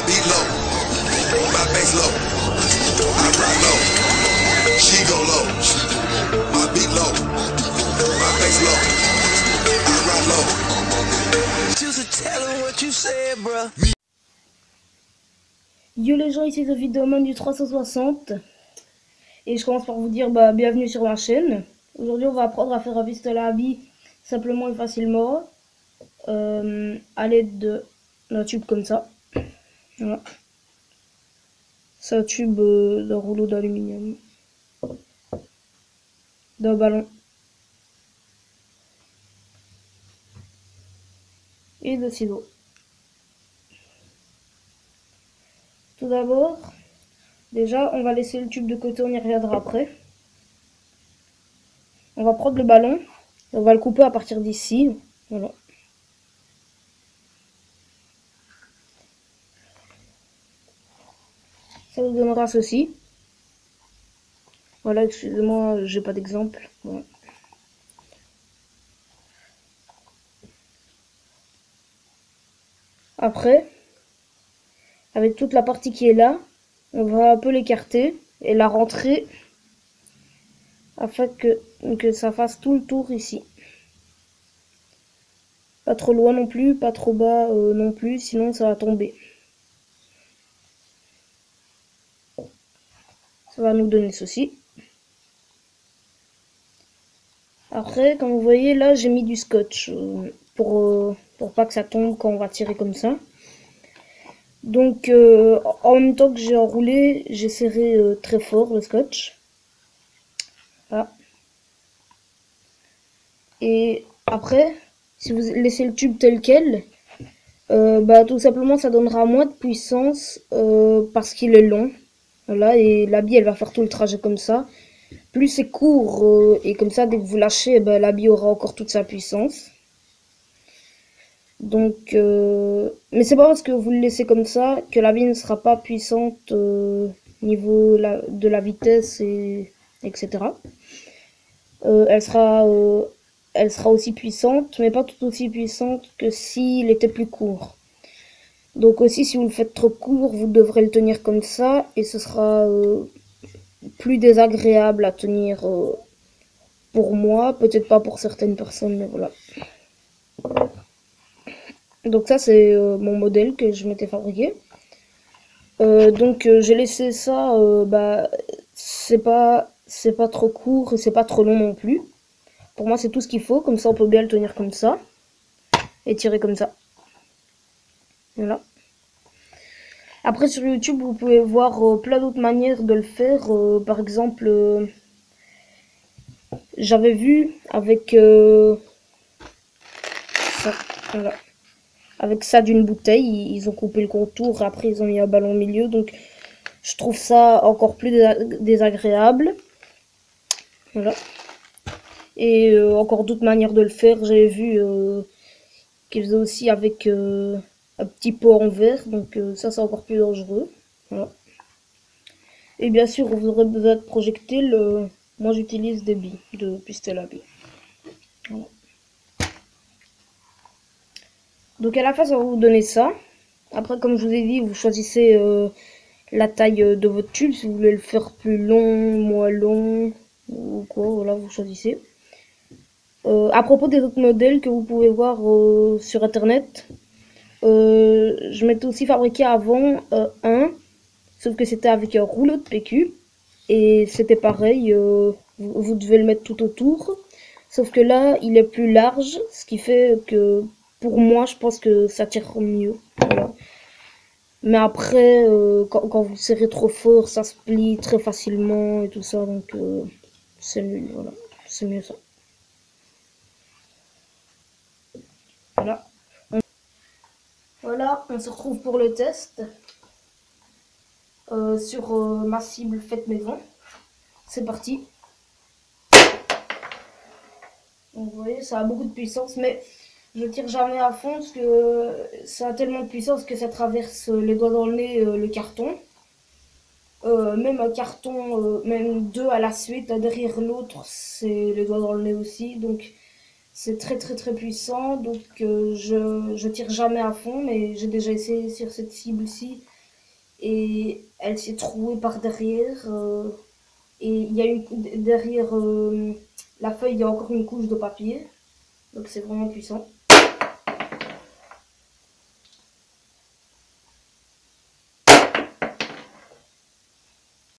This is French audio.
beat low, my bass low, I ride low, she go low, my beat low, my bass low, I ride low. Just tell them what you said, bruh. Yo les gens, ici The Videoman du 360 et je commence par vous dire bienvenue sur ma chaîne. Aujourd'hui on va apprendre à faire un pistolet à billes simplement et facilement à l'aide d'un tube comme ça. Voilà. C'est un tube d'un rouleau d'aluminium, d'un ballon et de ciseaux. Tout d'abord, déjà, on va laisser le tube de côté, on y reviendra après. On va prendre le ballon, et on va le couper à partir d'ici. Voilà. Ça vous donnera ceci. Voilà, excusez-moi, j'ai pas d'exemple. Voilà. Après, avec toute la partie qui est là, on va un peu l'écarter et la rentrer afin que ça fasse tout le tour ici. Pas trop loin non plus, pas trop bas non plus, sinon ça va tomber. Ça va nous donner ceci. Après, comme vous voyez, là j'ai mis du scotch pour pas que ça tombe quand on va tirer comme ça. Donc en même temps que j'ai enroulé, j'ai serré très fort le scotch. Voilà. Et après, si vous laissez le tube tel quel, tout simplement ça donnera moins de puissance parce qu'il est long. Voilà, et la bille elle va faire tout le trajet comme ça. Plus c'est court et comme ça dès que vous lâchez, la bille aura encore toute sa puissance. Donc, mais c'est pas parce que vous le laissez comme ça que la bille ne sera pas puissante niveau de la vitesse et etc. Elle sera aussi puissante, mais pas tout aussi puissante que s'il était plus court. Donc aussi, si vous le faites trop court, vous devrez le tenir comme ça, et ce sera plus désagréable à tenir pour moi, peut-être pas pour certaines personnes, mais voilà. Donc ça, c'est mon modèle que je m'étais fabriqué. Donc j'ai laissé ça, c'est pas trop court et c'est pas trop long non plus. Pour moi, c'est tout ce qu'il faut. Comme ça, on peut bien le tenir comme ça. Et tirer comme ça. Voilà. Après, sur YouTube, vous pouvez voir plein d'autres manières de le faire. Par exemple, j'avais vu avec ça. Voilà. Avec ça d'une bouteille. Ils ont coupé le contour. Après, ils ont mis un ballon au milieu. Donc, je trouve ça encore plus désagréable. Voilà. Et encore d'autres manières de le faire. J'avais vu qu'ils faisaient aussi avec un petit pot en verre. Donc ça, c'est encore plus dangereux. Voilà. Et bien sûr, vous aurez besoin de projectiles. Moi, j'utilise des billes, de pistolet à billes. Voilà. Donc à la fin, ça va vous donner ça. Après, comme je vous ai dit, vous choisissez la taille de votre tube. Si vous voulez le faire plus long, moins long, ou quoi, voilà, vous choisissez. À propos des autres modèles que vous pouvez voir sur internet, je m'étais aussi fabriqué avant sauf que c'était avec un rouleau de PQ et c'était pareil, vous devez le mettre tout autour, sauf que là il est plus large, ce qui fait que pour moi je pense que ça tire mieux. Voilà. Mais après quand vous serrez trop fort, ça se plie très facilement et tout ça, donc c'est nul. Voilà, c'est mieux ça. Voilà. Voilà, on se retrouve pour le test sur ma cible faite maison. C'est parti. Donc, vous voyez, ça a beaucoup de puissance, mais je tire jamais à fond parce que ça a tellement de puissance que ça traverse les doigts dans le nez le carton. Même un carton, même deux à la suite, un derrière l'autre, c'est les doigts dans le nez aussi. Donc c'est très puissant. Donc je tire jamais à fond, mais j'ai déjà essayé sur cette cible-ci. et elle s'est trouée par derrière. Et il y a derrière la feuille, il y a encore une couche de papier. Donc c'est vraiment puissant.